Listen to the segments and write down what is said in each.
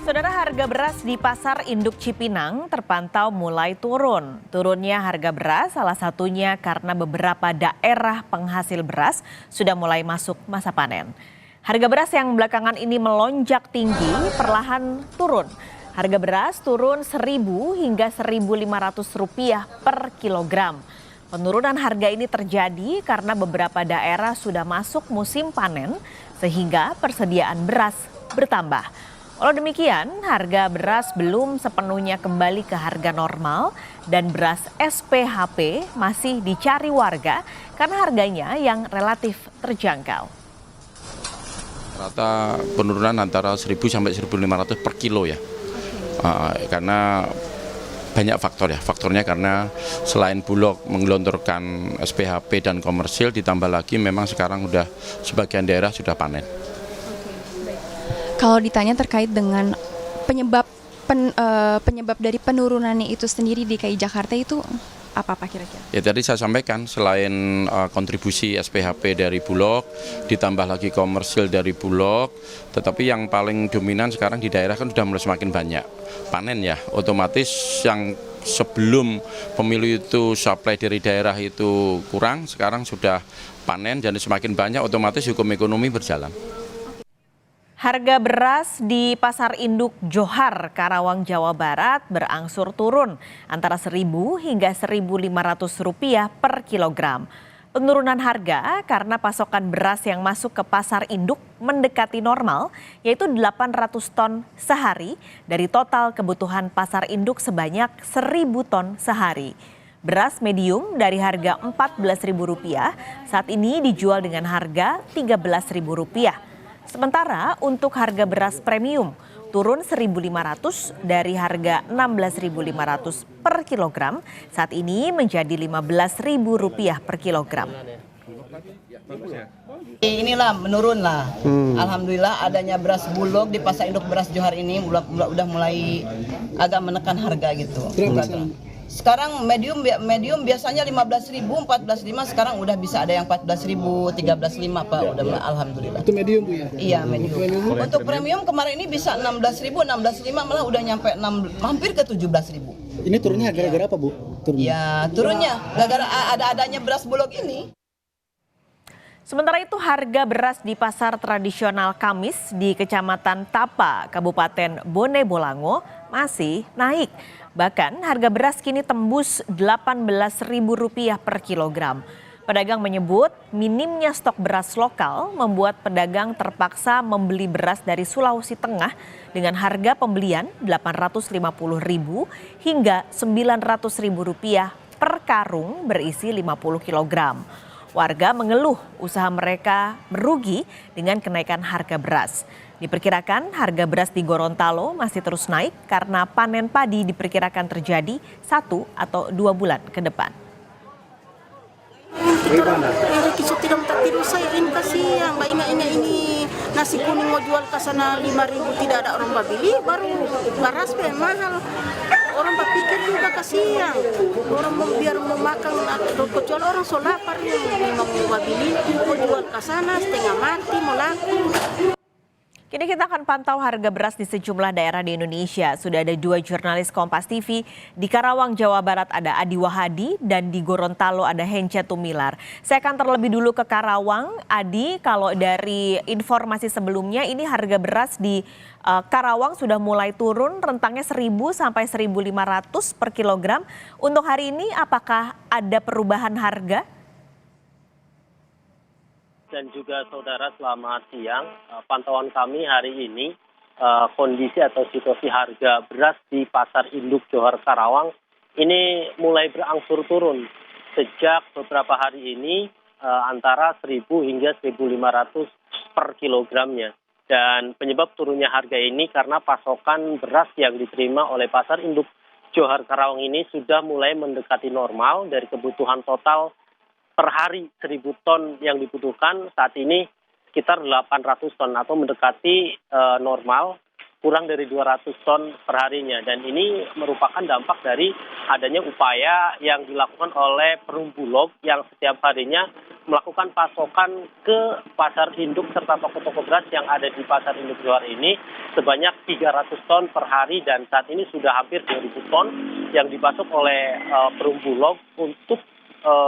Saudara, harga beras di Pasar Induk Cipinang terpantau mulai turun. Turunnya harga beras salah satunya karena beberapa daerah penghasil beras sudah mulai masuk masa panen. Harga beras yang belakangan ini melonjak tinggi perlahan turun. Harga beras turun Rp1.000 hingga Rp1.500 per kilogram. Penurunan harga ini terjadi karena beberapa daerah sudah masuk musim panen sehingga persediaan beras bertambah. Walau demikian, harga beras belum sepenuhnya kembali ke harga normal dan beras SPHP masih dicari warga karena harganya yang relatif terjangkau. Rata penurunan antara 1.000 sampai 1.500 per kilo ya, karena banyak faktor ya. Faktornya karena selain Bulog menggelontorkan SPHP dan komersil, ditambah lagi memang sekarang udah sebagian daerah sudah panen. Kalau ditanya terkait dengan penyebab dari penurunannya itu sendiri di DKI Jakarta itu apa Pak kira-kira? Ya tadi saya sampaikan selain kontribusi SPHP dari Bulog, ditambah lagi komersil dari Bulog, tetapi yang paling dominan sekarang di daerah kan sudah mulai semakin banyak panen ya. Otomatis yang sebelum pemilu itu supply dari daerah itu kurang, sekarang sudah panen dan semakin banyak, otomatis hukum ekonomi berjalan. Harga beras di Pasar Induk Johar, Karawang, Jawa Barat berangsur turun antara Rp1.000 hingga Rp1.500 per kilogram. Penurunan harga karena pasokan beras yang masuk ke Pasar Induk mendekati normal, yaitu 800 ton sehari dari total kebutuhan Pasar Induk sebanyak 1.000 ton sehari. Beras medium dari harga Rp14.000 saat ini dijual dengan harga Rp13.000. Sementara untuk harga beras premium turun Rp1.500 dari harga Rp16.500 per kilogram, saat ini menjadi Rp15.000 per kilogram. Inilah menurun lah. Alhamdulillah adanya beras Bulog di Pasar Induk Beras Johar ini udah mulai agak menekan harga gitu. Sekarang medium biasanya 15.000, 14.500, sekarang udah bisa ada yang 14.000, 13.500 Pak, udah alhamdulillah. Itu medium Bu ya? Iya, medium. Untuk premium kemarin ini bisa 16.000, 16.500, malah udah nyampe hampir ke 17.000. Ini turunnya gara-gara apa Bu? Ya, turunnya gara-gara adanya beras Bulog ini. Sementara itu harga beras di pasar tradisional Kamis di Kecamatan Tapa, Kabupaten Bone Bolango masih naik. Bahkan harga beras kini tembus Rp18.000 per kilogram. Pedagang menyebut minimnya stok beras lokal membuat pedagang terpaksa membeli beras dari Sulawesi Tengah dengan harga pembelian Rp850.000 hingga Rp900.000 per karung berisi 50 kilogram. Warga mengeluh usaha mereka merugi dengan kenaikan harga beras. Diperkirakan harga beras di Gorontalo masih terus naik karena panen padi diperkirakan terjadi 1 atau 2 bulan ke depan. Tidak tidur saya ini kasihan, ingat ini nasi kuning mau jual ke sana 5.000 tidak ada orang beli, baru beras mahal. Orang berpikir juga kasihan, orang biar mau makan, kecuali orang so lapar yang memang mau beli, mau jual ke sana setengah mati, mau laku. Kini kita akan pantau harga beras di sejumlah daerah di Indonesia. Sudah ada 2 jurnalis Kompas TV. Di Karawang, Jawa Barat ada Adi Wahadi dan di Gorontalo ada Hence Tumilar. Saya akan terlebih dulu ke Karawang. Adi, kalau dari informasi sebelumnya ini harga beras di Karawang sudah mulai turun, rentangnya 1.000 sampai 1.500 per kilogram. Untuk hari ini apakah ada perubahan harga? Dan juga saudara, selamat siang. Pantauan kami hari ini kondisi atau situasi harga beras di Pasar Induk Johar Karawang ini mulai berangsur turun sejak beberapa hari ini antara 1.000 hingga 1.500 per kilogramnya. Dan penyebab turunnya harga ini karena pasokan beras yang diterima oleh Pasar Induk Johar Karawang ini sudah mulai mendekati normal dari kebutuhan total per hari 1.000 ton yang dibutuhkan saat ini sekitar 800 ton atau mendekati normal. kurang dari 200 ton perharinya. Dan ini merupakan dampak dari adanya upaya yang dilakukan oleh Perum Bulog yang setiap harinya melakukan pasokan ke pasar induk serta toko-toko beras yang ada di pasar induk Johar ini sebanyak 300 ton per hari, dan saat ini sudah hampir 2.000 ton yang dipasok oleh Perum Bulog untuk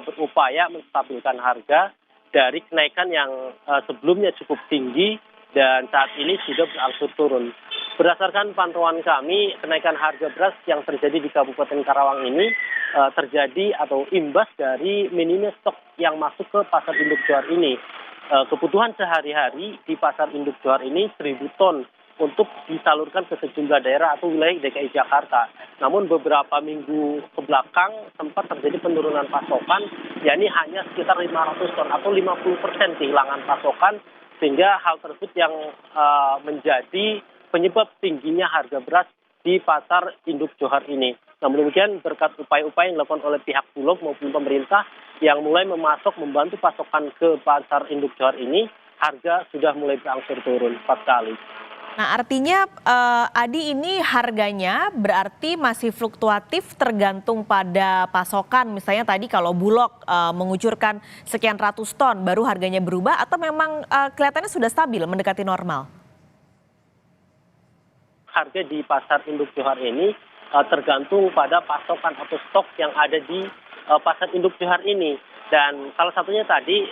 berupaya menstabilkan harga dari kenaikan yang sebelumnya cukup tinggi dan saat ini sudah berangsur turun. Berdasarkan pantauan kami, kenaikan harga beras yang terjadi di Kabupaten Karawang ini terjadi atau imbas dari minimnya stok yang masuk ke pasar induk Johar ini. Kebutuhan sehari-hari di pasar induk Johar ini 1.000 ton untuk disalurkan ke sejumlah daerah atau wilayah DKI Jakarta. Namun beberapa minggu kebelakang sempat terjadi penurunan pasokan, yakni hanya sekitar 500 ton atau 50% kehilangan pasokan, sehingga hal tersebut yang menjadi penyebab tingginya harga beras di pasar induk Johar ini. Namun demikian, berkat upaya-upaya yang dilakukan oleh pihak Bulog maupun pemerintah yang mulai membantu pasokan ke pasar induk Johar ini, harga sudah mulai berangsur turun 4 kali. Nah, artinya Adi, ini harganya berarti masih fluktuatif tergantung pada pasokan. Misalnya tadi kalau Bulog mengucurkan sekian ratus ton baru harganya berubah, atau memang kelihatannya sudah stabil mendekati normal? Harga di pasar induk Johar ini tergantung pada pasokan atau stok yang ada di pasar induk Johar ini. Dan salah satunya tadi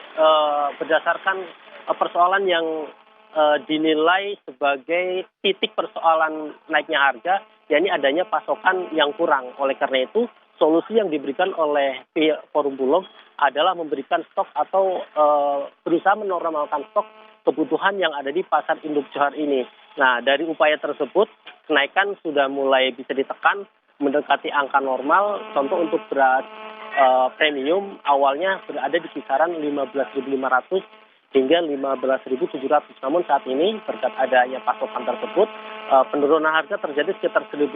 berdasarkan persoalan yang dinilai sebagai titik persoalan naiknya harga, yakni adanya pasokan yang kurang. Oleh karena itu, solusi yang diberikan oleh pihak Forum Bulog adalah memberikan stok atau berusaha menormalkan stok kebutuhan yang ada di pasar induk Johar ini. Nah, dari upaya tersebut, kenaikan sudah mulai bisa ditekan mendekati angka normal. Contoh untuk beras premium awalnya berada di kisaran 15.500 hingga 15.700. Namun saat ini berkat adanya pasokan tersebut, penurunan harga terjadi sekitar 1.500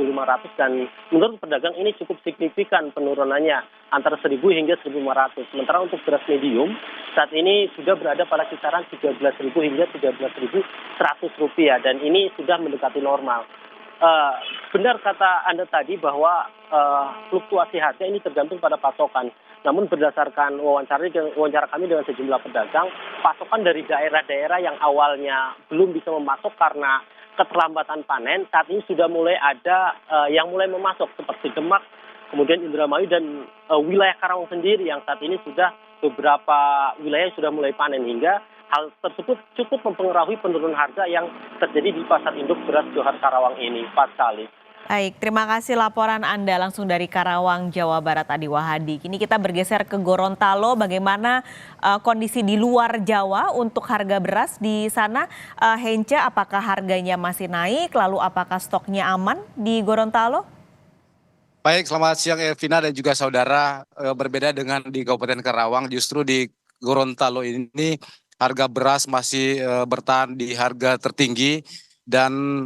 dan menurut pedagang ini cukup signifikan penurunannya antara 1.000 hingga 1.500. Sementara untuk beras medium saat ini sudah berada pada kisaran 13.000 hingga 13.100 rupiah dan ini sudah mendekati normal. Benar kata Anda tadi bahwa fluktuasi harga ini tergantung pada pasokan. Namun berdasarkan wawancara kami dengan sejumlah pedagang, pasokan dari daerah-daerah yang awalnya belum bisa memasok karena keterlambatan panen, saat ini sudah mulai ada yang mulai memasok seperti Demak, kemudian Indramayu dan wilayah Karawang sendiri yang saat ini sudah beberapa wilayah sudah mulai panen, hingga hal tersebut cukup mempengaruhi penurunan harga yang terjadi di pasar induk beras Johar Karawang ini, Pak Salih. Baik, terima kasih laporan Anda langsung dari Karawang, Jawa Barat, Adi Wahadi. Kini kita bergeser ke Gorontalo, bagaimana kondisi di luar Jawa untuk harga beras di sana. Hence, apakah harganya masih naik, lalu apakah stoknya aman di Gorontalo? Baik, selamat siang Elvina dan juga saudara. Berbeda dengan di Kabupaten Karawang, justru di Gorontalo ini harga beras masih bertahan di harga tertinggi, dan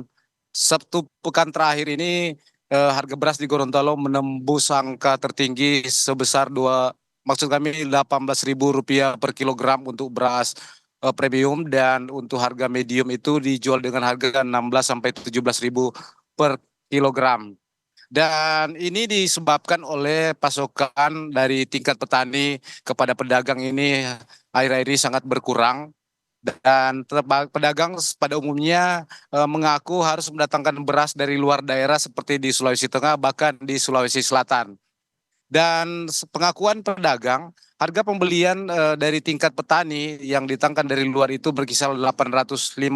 Sabtu pekan terakhir ini harga beras di Gorontalo menembus angka tertinggi sebesar Rp18.000 per kilogram untuk beras premium, dan untuk harga medium itu dijual dengan harga 16 sampai 17.000 per kilogram. Dan ini disebabkan oleh pasokan dari tingkat petani kepada pedagang ini akhir-akhir ini sangat berkurang. Dan pedagang pada umumnya mengaku harus mendatangkan beras dari luar daerah seperti di Sulawesi Tengah, bahkan di Sulawesi Selatan. Dan pengakuan pedagang, harga pembelian dari tingkat petani yang ditangkan dari luar itu berkisar Rp850.000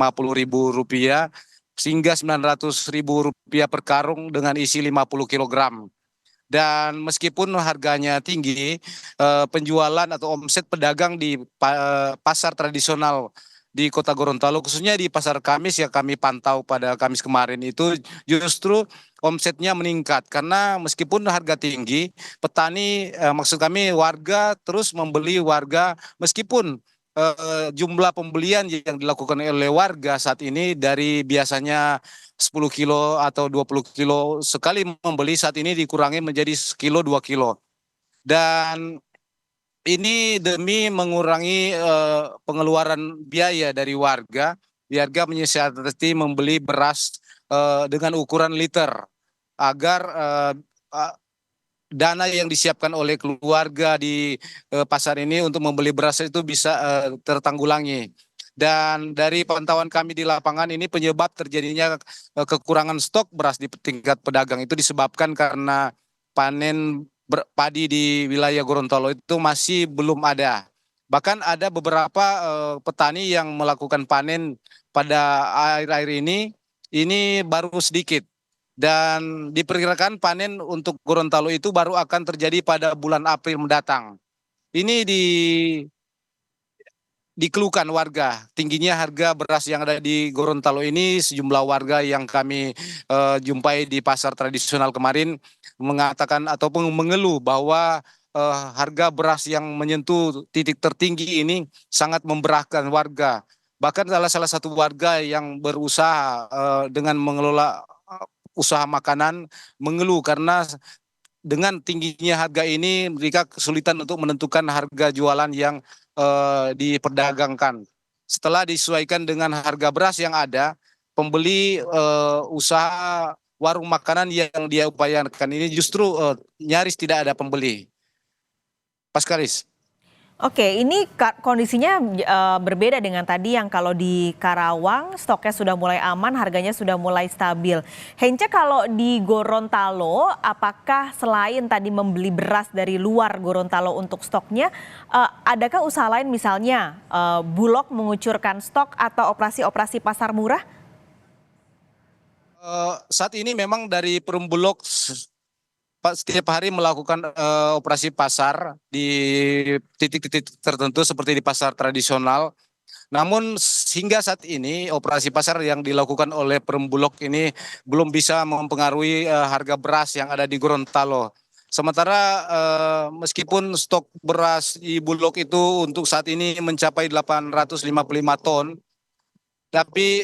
sehingga Rp900.000 per karung dengan isi 50 kg. Dan meskipun harganya tinggi, penjualan atau omset pedagang di pasar tradisional di Kota Gorontalo, khususnya di Pasar Kamis yang kami pantau pada Kamis kemarin itu justru omsetnya meningkat. Karena meskipun harga tinggi, petani, maksud kami warga terus membeli meskipun jumlah pembelian yang dilakukan oleh warga saat ini dari biasanya 10 kilo atau 20 kilo sekali membeli, saat ini dikurangi menjadi sekilo 2 kilo. Dan ini demi mengurangi pengeluaran biaya dari warga warga menyiasati membeli beras dengan ukuran liter agar dana yang disiapkan oleh keluarga di pasar ini untuk membeli beras itu bisa tertanggulangi. Dan dari pantauan kami di lapangan ini penyebab terjadinya kekurangan stok beras di tingkat pedagang itu disebabkan karena panen padi di wilayah Gorontalo itu masih belum ada. Bahkan ada beberapa petani yang melakukan panen pada akhir-akhir ini baru sedikit. Dan diperkirakan panen untuk Gorontalo itu baru akan terjadi pada bulan April mendatang. Ini dikeluhkan warga, tingginya harga beras yang ada di Gorontalo ini. Sejumlah warga yang kami jumpai di pasar tradisional kemarin mengatakan ataupun mengeluh bahwa harga beras yang menyentuh titik tertinggi ini sangat memberatkan warga. Bahkan salah satu warga yang berusaha dengan mengelola usaha makanan mengeluh karena dengan tingginya harga ini mereka kesulitan untuk menentukan harga jualan yang diperdagangkan. Setelah disesuaikan dengan harga beras yang ada, pembeli usaha warung makanan yang dia upayakan ini justru nyaris tidak ada pembeli. Paskaris. Oke, ini kondisinya berbeda dengan tadi yang kalau di Karawang stoknya sudah mulai aman, harganya sudah mulai stabil. Hence kalau di Gorontalo, apakah selain tadi membeli beras dari luar Gorontalo untuk stoknya, adakah usaha lain misalnya Bulog mengucurkan stok atau operasi-operasi pasar murah? Saat ini memang dari Perum Bulog setiap hari melakukan operasi pasar di titik-titik tertentu seperti di pasar tradisional. Namun hingga saat ini operasi pasar yang dilakukan oleh Perum Bulog ini belum bisa mempengaruhi harga beras yang ada di Gorontalo. Sementara meskipun stok beras di Bulog itu untuk saat ini mencapai 855 ton, tapi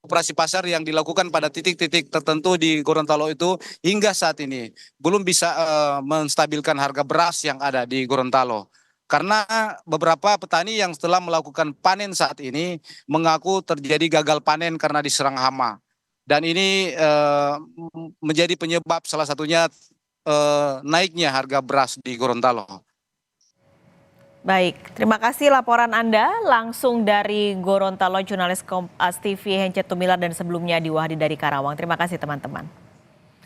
operasi pasar yang dilakukan pada titik-titik tertentu di Gorontalo itu hingga saat ini belum bisa menstabilkan harga beras yang ada di Gorontalo. Karena beberapa petani yang setelah melakukan panen saat ini mengaku terjadi gagal panen karena diserang hama. Dan ini menjadi penyebab salah satunya naiknya harga beras di Gorontalo. Baik, terima kasih laporan Anda langsung dari Gorontalo, jurnalis Kompas TV Hence Tumilar dan sebelumnya Diwahdi dari Karawang. Terima kasih teman-teman.